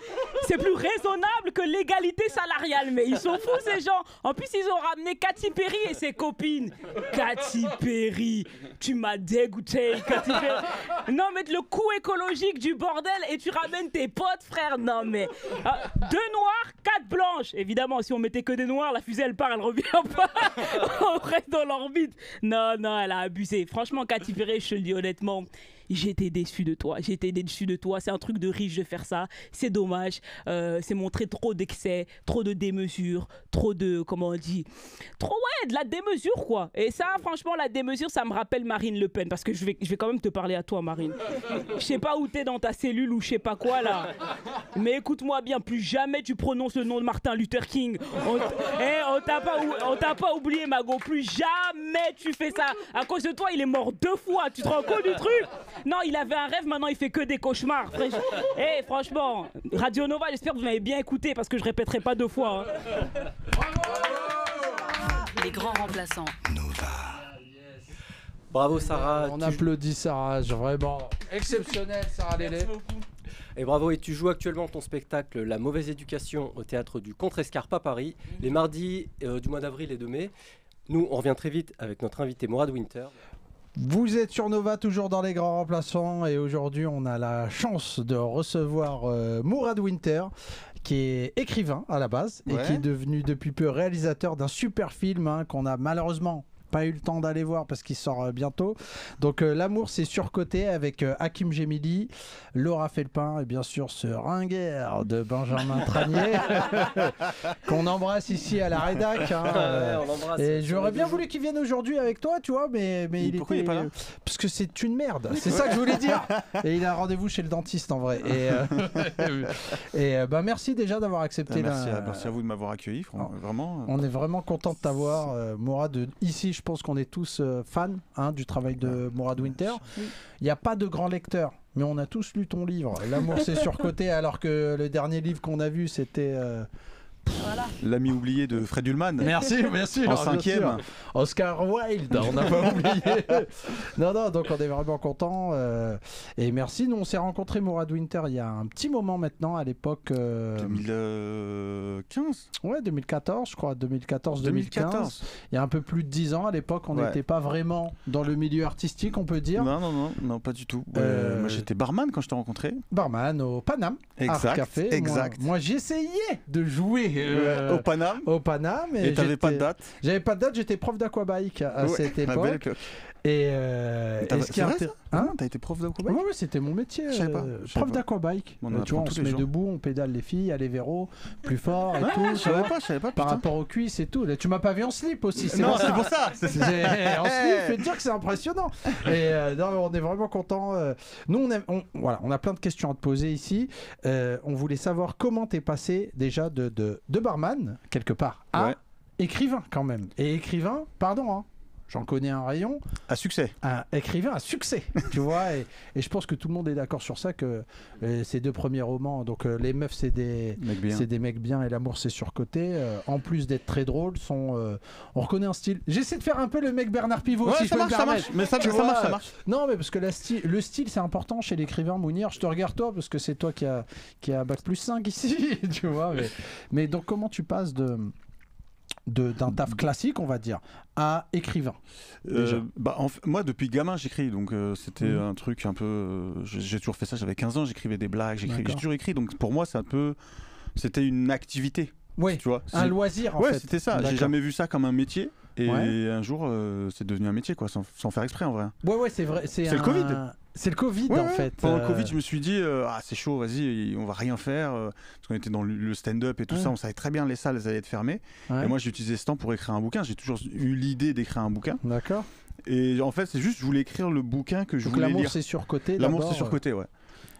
raisonnable que l'égalité salariale. Mais ils sont fous, ces gens. En plus, ils ont ramené Katy Perry et ses copines. Katy Perry, tu m'as dégoûté, Katy Perry. Non, mais le coût écologique du bordel et tu ramènes tes potes, frère. Non, mais 2 noirs, 4 blanches. Évidemment, si on mettait que des noirs, la fusée, elle part, elle revient pas. On reste dans l'orbite. Non, elle a abusé. Franchement, Katy Perry, je te le dis honnêtement, j'étais déçu de toi. C'est un truc de riche de faire ça. C'est dommage. C'est montrer trop d'excès, trop de démesure, trop de, comment on dit, de la démesure quoi. Et ça, franchement, la démesure, ça me rappelle Marine Le Pen parce que je vais quand même te parler à toi, Marine. Je sais pas où t'es dans ta cellule ou je sais pas quoi là. Mais écoute-moi bien, plus jamais tu prononces le nom de Martin Luther King. On t'a pas oublié, Mago. Plus jamais tu fais ça. À cause de toi, il est mort 2 fois. Tu te rends compte du truc? Non, il avait un rêve, maintenant il fait que des cauchemars. Franchement, Radio Nova, j'espère que vous m'avez bien écouté parce que je répéterai pas 2 fois. Les grands remplaçants. Bravo Sarah. On applaudit Sarah, vraiment exceptionnel Sarah Lélé. Et bravo, et tu joues actuellement ton spectacle La Mauvaise Éducation au théâtre du Contrescarpe à Paris, les mardis du mois d'avril et de mai. Nous, on revient très vite avec notre invité Mourad Winter. Vous êtes sur Nova, toujours dans les grands remplaçants, et aujourd'hui on a la chance de recevoir Mourad Winter, qui est écrivain à la base et qui est devenu depuis peu réalisateur d'un super film qu'on a malheureusement pas eu le temps d'aller voir parce qu'il sort bientôt. Donc L'amour c'est surcoté avec Hakim Gemili, Laura Felpin et bien sûr ce ringueur de Benjamin Tranier qu'on embrasse ici à la rédac. On l'embrasse. Et j'aurais bien voulu qu'il vienne aujourd'hui avec toi, tu vois, mais pourquoi il est pas là? Parce que c'est une merde. C'est ça que je voulais dire. Et il a rendez-vous chez le dentiste en vrai. Et merci déjà d'avoir accepté. Merci à vous de m'avoir accueilli. Vraiment. On est vraiment content de t'avoir, Mourad. Ici, je pense qu'on est tous fans du travail de Mourad Winter. Il n'y a pas de grand lecteur, mais on a tous lu ton livre. L'amour c'est surcoté, alors que le dernier livre qu'on a vu, c'était... L'ami oublié de Fred Ullman. Merci. En 5e. Oscar Wilde, on n'a pas oublié. Non, donc on est vraiment contents. Et merci. Nous, on s'est rencontrés, Mourad Winter, il y a un petit moment maintenant, à l'époque. 2015 Ouais, 2014, je crois. 2014-2015. Il y a un peu plus de 10 ans. À l'époque, on n'était pas vraiment dans le milieu artistique, on peut dire. Non, pas du tout. Moi, j'étais barman quand je t'ai rencontré. Barman au Paname. Exact. Art Café. Moi j'essayais de jouer. Au Paname. Et t'avais pas de date? J'avais pas de date, j'étais prof d'aquabike à cette époque. Belle époque. Et c'est vrai ça? T'as été prof d'aquabike? Ouais, c'était mon métier. Prof d'aquabike. Tu vois, on se met debout, on pédale les filles, à les véros, plus fort et tout. Je savais pas. Par rapport aux cuisses et tout. Là, tu m'as pas vu en slip aussi. Non, c'est pour ça. En slip, je vais te dire que c'est impressionnant. Et non, on est vraiment contents. Nous, on a plein de questions à te poser ici. On voulait savoir comment t'es passé déjà de barman, quelque part, à écrivain quand même. Et écrivain, pardon, j'en connais un rayon. À succès. Un écrivain à succès, tu vois. Et je pense que tout le monde est d'accord sur ça, que ces 2 premiers romans, donc Les Meufs, c'est des mecs bien et L'amour, c'est surcoté. En plus d'être très drôles, on reconnaît un style. J'essaie de faire un peu le mec Bernard Pivot, si je peux me permettre. Mais ça marche. Non, mais parce que le style, c'est important chez l'écrivain. Mounir, je te regarde toi, parce que c'est toi qui a Bac+5 ici, tu vois. Mais donc, comment tu passes d'un taf classique, on va dire, à écrivain? Moi, depuis gamin, j'écris, donc c'était un truc un peu... j'ai toujours fait ça, j'avais 15 ans, j'écrivais des blagues, j'ai toujours écrit, donc pour moi, c'était une activité. Oui, tu vois, un loisir en fait. Ouais, c'était ça, j'ai jamais vu ça comme un métier. Et un jour, c'est devenu un métier, quoi, sans faire exprès en vrai. Ouais, c'est vrai. C'est le Covid. C'est le Covid en fait. Pendant le Covid, je me suis dit, c'est chaud, vas-y, on va rien faire. Parce qu'on était dans le stand-up et tout ça, on savait très bien les salles, elles allaient être fermées. Et moi, j'ai utilisé ce temps pour écrire un bouquin. J'ai toujours eu l'idée d'écrire un bouquin. D'accord. Et en fait, c'est juste, je voulais écrire le bouquin que je voulais lire. L'amour, c'est surcoté. L'amour, c'est surcoté, ouais.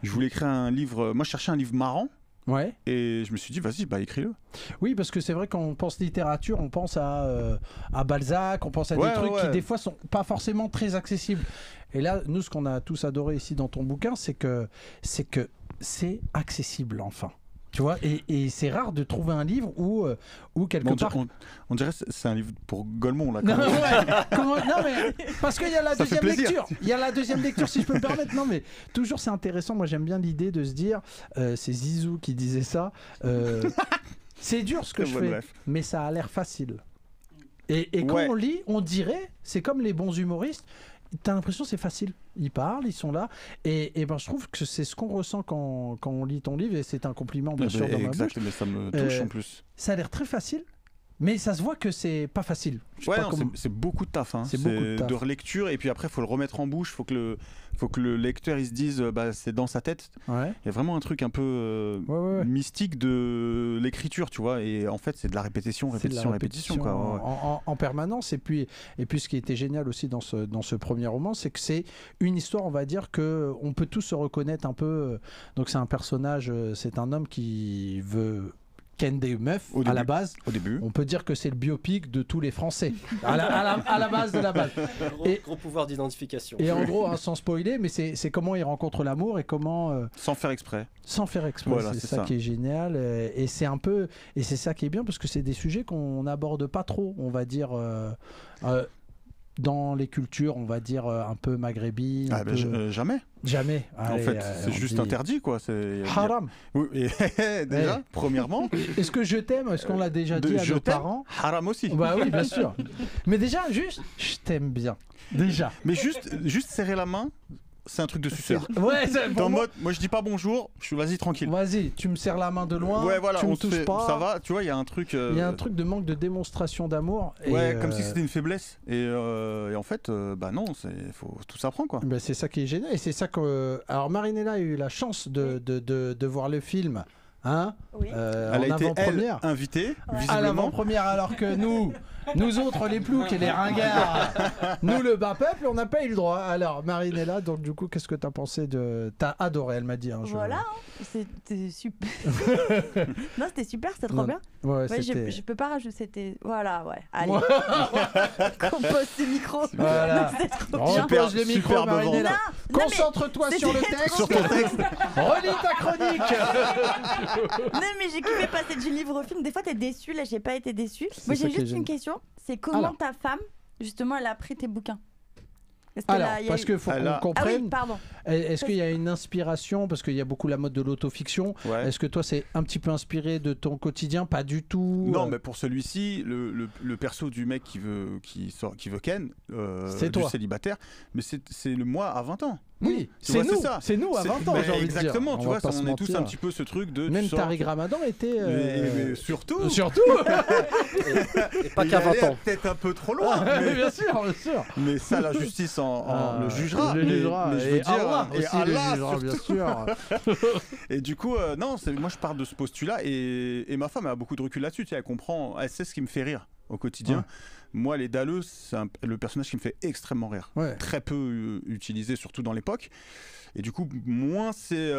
Je voulais écrire un livre. Moi, je cherchais un livre marrant. Ouais. Et je me suis dit, vas-y, écris-le. Oui, parce que c'est vrai, quand on pense littérature, on pense à Balzac, on pense à des trucs qui des fois sont pas forcément très accessibles. Et là, nous, ce qu'on a tous adoré ici dans ton bouquin, c'est que c'est accessible enfin. Tu vois, et c'est rare de trouver un livre où quelque part... On dirait que c'est un livre pour Golemont, là. Non, mais parce qu'il y a la deuxième lecture. Il y a la deuxième lecture, si je peux me permettre. Non, mais toujours, c'est intéressant. Moi, j'aime bien l'idée de se dire, c'est Zizou qui disait ça, c'est dur ce que je fais, mais ça a l'air facile. Et quand on lit, on dirait, c'est comme les bons humoristes, t'as l'impression que c'est facile. Ils parlent, ils sont là. Et je trouve que c'est ce qu'on ressent quand on lit ton livre. Et c'est un compliment, bien sûr, dans ma bouche. Mais ça me touche en plus. Ça a l'air très facile, Mais ça se voit que c'est pas facile. C'est beaucoup de taf. Hein. C'est beaucoup de taf. De relecture et puis après il faut le remettre en bouche. Faut que le lecteur il se dise c'est dans sa tête. Ouais. Il y a vraiment un truc un peu mystique de l'écriture, tu vois. Et en fait c'est de la répétition, quoi. En permanence. Et puis ce qui était génial aussi dans ce premier roman, c'est que c'est une histoire, on va dire que on peut tous se reconnaître un peu. Donc c'est un personnage, c'est un homme qui veut ken des meufs à la base. Au début. On peut dire que c'est le biopic de tous les Français à la base de la base. Gros pouvoir d'identification. Et en gros, sans spoiler, mais c'est comment il rencontre l'amour et comment sans faire exprès. Sans faire exprès, voilà, c'est ça qui est génial. Et c'est un peu et c'est ça qui est bien parce que c'est des sujets qu'on n'aborde pas trop, on va dire. Dans les cultures, on va dire un peu maghrébines. Jamais. Jamais. Allez, en fait, c'est juste interdit, quoi. C'est haram. Oui, déjà, premièrement. Est-ce que je t'aime? Est-ce qu'on l'a déjà dit à nos parents? Haram aussi. Bah oui, bien sûr. Mais déjà, juste, je t'aime bien. Déjà. Mais juste serrer la main. C'est un truc de suceur. Ouais, en mode, moi je dis pas bonjour, je suis vas-y tranquille. Vas-y, tu me serres la main de loin. Ouais, voilà, tu me touches pas. Ça va, tu vois, il y a un truc. Il y a un truc de manque de démonstration d'amour. Ouais, comme si c'était une faiblesse. Et en fait, bah non, tout s'apprend quoi. Bah, c'est ça qui est génial. Et c'est ça que. Alors Marinella a eu la chance de voir le film. Hein oui. Elle a été invitée à l'avant-première, alors que nous autres les ploucs et les ringards, nous le bas peuple, on n'a pas eu le droit. Alors Marinella, donc du coup, qu'est-ce que t'as pensé de... T'as adoré, elle m'a dit. Hein, voilà, c'était super. Non, c'était super, c'était trop bien. Ouais, je peux pas rajouter, c'était... Voilà, ouais. Allez, qu'on pose ces micros. Voilà. On pose les micros, Marinella. Concentre-toi sur le texte. Sur ton texte. Relis ta chronique. Non mais j'ai kiffé passer du livre au film. Des fois t'es déçu, là j'ai pas été déçu. Moi j'ai juste une question, c'est comment ta femme justement elle a pris tes bouquins? Alors, parce qu'il faut qu'on comprenne. Ah oui, pardon. Est-ce qu'il y a une inspiration? Parce qu'il y a beaucoup la mode de l'autofiction. Ouais. Est-ce que toi, c'est un petit peu inspiré de ton quotidien? Pas du tout. Non, mais pour celui-ci, le perso du mec qui veut ken, c'est toi. Du célibataire, mais c'est le moi à 20 ans. Oui, c'est nous. C'est nous à 20 ans, j'ai envie de dire. Exactement, tu vois, on est tous un petit peu ce truc de... Même Tariq Ramadan était... Mais surtout et pas qu'à 20 ans. Peut-être un peu trop loin. Mais bien sûr, bien sûr. Mais ça, la justice le jugera. Le jugera. Mais je veux dire, Allah aussi Allah, le jugera, bien sûr. Et du coup, non, moi je pars de ce postulat et ma femme a beaucoup de recul là-dessus. Elle comprend, elle sait ce qui me fait rire au quotidien. Ouais. Moi, les dalleux, c'est le personnage qui me fait extrêmement rire. Ouais. Très peu utilisé, surtout dans l'époque. Et du coup, moins c'est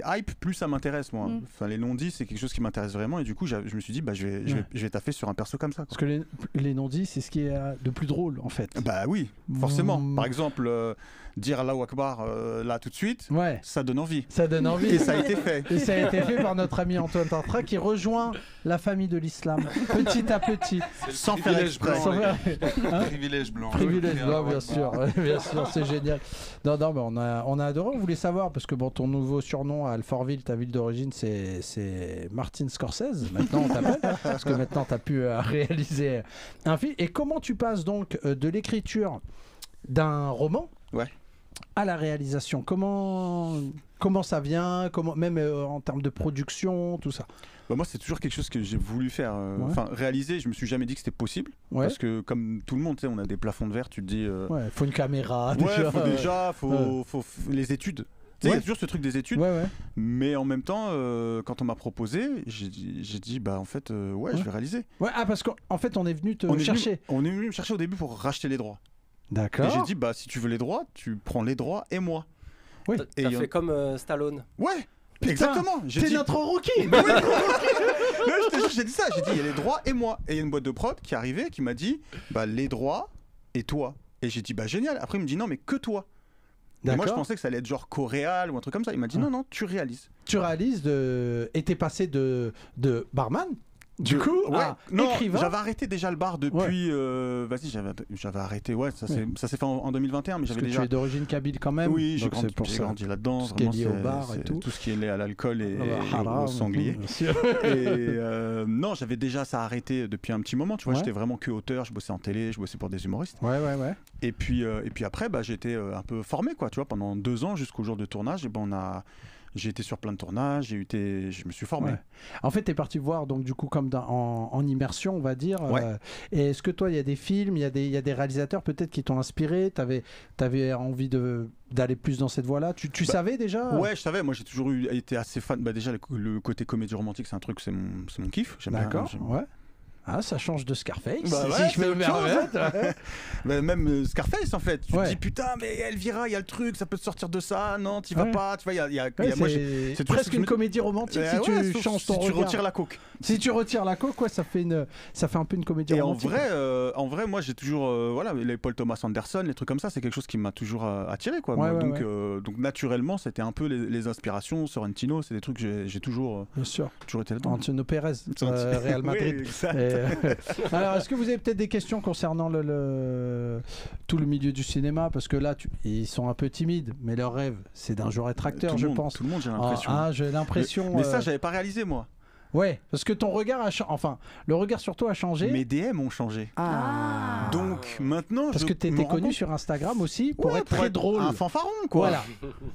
hype, plus ça m'intéresse, moi. Enfin, les non-dits, c'est quelque chose qui m'intéresse vraiment. Et du coup, je me suis dit, bah, je vais taffer sur un perso comme ça. Parce que les non-dits, c'est ce qui est de plus drôle, en fait. Bah oui, forcément. Par exemple, dire Allahu Akbar là tout de suite, ça donne envie. Ça donne envie. Et ça a été fait. Et ça a été fait par notre ami Antoine Tartra qui rejoint la famille de l'islam, petit à petit. Sans faire exprès. Privilège blanc. Privilège blanc, bien sûr. Bien sûr, c'est génial. Non, mais on a adoré. On voulait savoir, parce que bon, ton nouveau surnom à Alfortville, ta ville d'origine, c'est Martin Scorsese. Maintenant, on t'appelle. Parce que maintenant, tu as pu réaliser un film. Et comment tu passes donc de l'écriture d'un roman à la réalisation? Comment ça vient, même en termes de production, tout ça? Bah moi, c'est toujours quelque chose que j'ai voulu faire. Enfin, réaliser, je me suis jamais dit que c'était possible. Parce que, comme tout le monde, on a des plafonds de verre, tu te dis. Faut une caméra. Faut les études. Il y a toujours ce truc des études. Mais en même temps, quand on m'a proposé, j'ai dit, bah en fait, je vais réaliser. Parce qu'en fait, on est venu te chercher. On est venu me chercher au début pour racheter les droits. D'accord. Et j'ai dit, bah si tu veux les droits, tu prends les droits et moi. T'as fait comme Stallone. Ouais. Exactement. T'es notre rookie. J'ai dit ça. J'ai dit, il y a les droits et moi. Et il y a une boîte de prod qui est arrivée, qui m'a dit, bah les droits et toi. Et j'ai dit, bah génial. Après, il me dit, non, mais que toi. Et moi, je pensais que ça allait être genre coréal ou un truc comme ça. Il m'a dit, non, tu réalises. Tu réalises et t'es passé de barman. Du coup, écrivain. J'avais arrêté déjà le bar depuis. J'avais arrêté. Ça s'est fait en 2021, mais j'avais déjà. Tu es d'origine kabyle quand même. Oui, j'ai grandi là-dedans. Tout ce qui est lié au bar et tout. Tout ce qui est lié à l'alcool et au sanglier. Et non, j'avais déjà ça arrêté depuis un petit moment. Tu vois, j'étais vraiment que auteur. Je bossais en télé, je bossais pour des humoristes. Et puis après, j'ai été un peu formé, quoi. Tu vois, pendant 2 ans jusqu'au jour de tournage. Et on J'ai été sur plein de tournages, je me suis formé. Ouais. En fait, tu es parti voir, donc du coup, comme en immersion, on va dire. Ouais. Et est-ce que toi, il y a des films, il y a des réalisateurs peut-être qui t'ont inspiré, t'avais envie d'aller plus dans cette voie-là. Tu savais déjà? Ouais, je savais. Moi, j'ai toujours été assez fan. Déjà, le côté comédie romantique, c'est un truc, c'est mon kiff. D'accord, ouais. Ah, ça change de Scarface, ouais, si je me permettre. Même Scarface, en fait. Tu te dis, putain, mais Elvira, il y a le truc, ça peut te sortir de ça. Non, t'y vas pas. Tu vois, c'est presque une comédie romantique si tu changes ton regard. Si tu retires la coke. Si tu retires la coke, ça fait un peu une comédie romantique. Et en vrai, moi, j'ai toujours, les Paul Thomas Anderson, les trucs comme ça, c'est quelque chose qui m'a toujours attiré, quoi. Donc, naturellement, c'était un peu les inspirations. Sorrentino, c'est des trucs que j'ai toujours été là-dedans. Antino Pérez, Real Madrid. Alors, est-ce que vous avez peut-être des questions concernant tout le milieu du cinéma? Parce que là, ils sont un peu timides, mais leur rêve, c'est d'un jour être acteur, je pense. Tout le monde, j'ai l'impression. J'ai l'impression. Mais ça, j'avais pas réalisé, moi. Ouais, parce que ton regard le regard sur toi a changé. Mes DM ont changé. Donc maintenant, parce que t'étais connu sur Instagram aussi pour être très drôle. Un fanfaron, quoi. Voilà.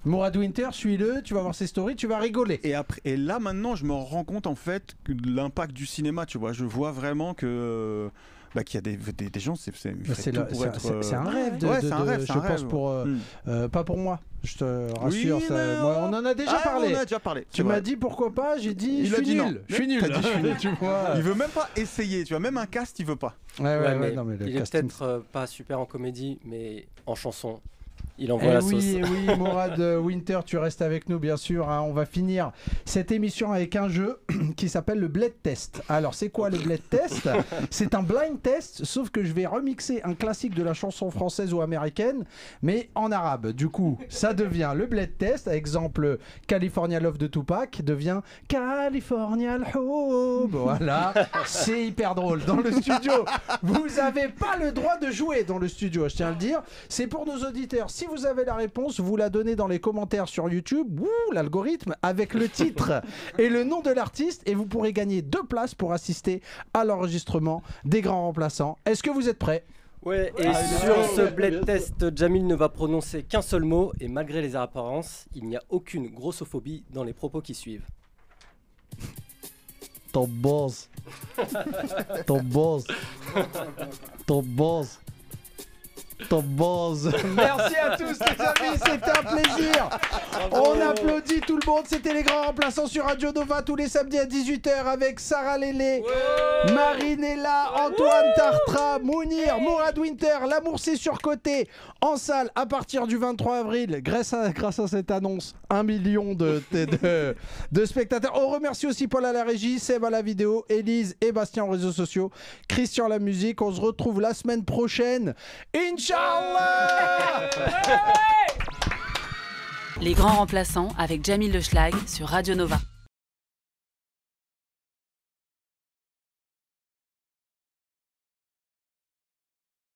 Mourad Winter, suis-le, tu vas voir ses stories, tu vas rigoler. Et là maintenant, je me rends compte en fait de l'impact du cinéma, tu vois. Je vois vraiment que qu'il y a des gens, c'est un rêve je pense pour pas pour moi, je te rassure, on en a déjà parlé. Tu m'as dit pourquoi pas, j'ai dit je suis nul. Je suis nul. Tu vois. Il veut même pas essayer, tu vois, même un cast il veut pas. Non, mais il est peut-être pas super en comédie, mais en chanson. Il envoie la sauce. Oui, Mourad Winter, tu restes avec nous, bien sûr. On va finir cette émission avec un jeu qui s'appelle le Bled Test. Alors, c'est quoi le Bled Test? C'est un blind test, sauf que je vais remixer un classique de la chanson française ou américaine, mais en arabe. Du coup, ça devient le Bled Test. Exemple, California Love de Tupac devient California Love. Voilà, c'est hyper drôle. Dans le studio, vous n'avez pas le droit de jouer dans le studio, je tiens à le dire. C'est pour nos auditeurs. Si vous avez la réponse, vous la donnez dans les commentaires sur YouTube, l'algorithme, avec le titre et le nom de l'artiste, et vous pourrez gagner 2 places pour assister à l'enregistrement des grands remplaçants. Est-ce que vous êtes prêts? Ouais, et sur ce bled test, Jamil ne va prononcer qu'un seul mot, et malgré les apparences, il n'y a aucune grossophobie dans les propos qui suivent. Ton boss. Ton boss. Ton boss. Ton boss. Merci à tous les amis, c'était un plaisir. On applaudit tout le monde, c'était les grands remplaçants sur Radio Nova tous les samedis à 18h avec Sarah Lélé, Marinella, Antoine Tartra, Mounir, Mourad Winter. L'amour c'est surcoté en salle à partir du 23 avril grâce à cette annonce. 1 million de spectateurs. On remercie aussi Paul à la régie, Seb à la vidéo, Élise et Bastien aux réseaux sociaux, Christian à la musique. On se retrouve la semaine prochaine. Inch'Allah. Les grands remplaçants avec Jamil Le Schlag sur Radio Nova.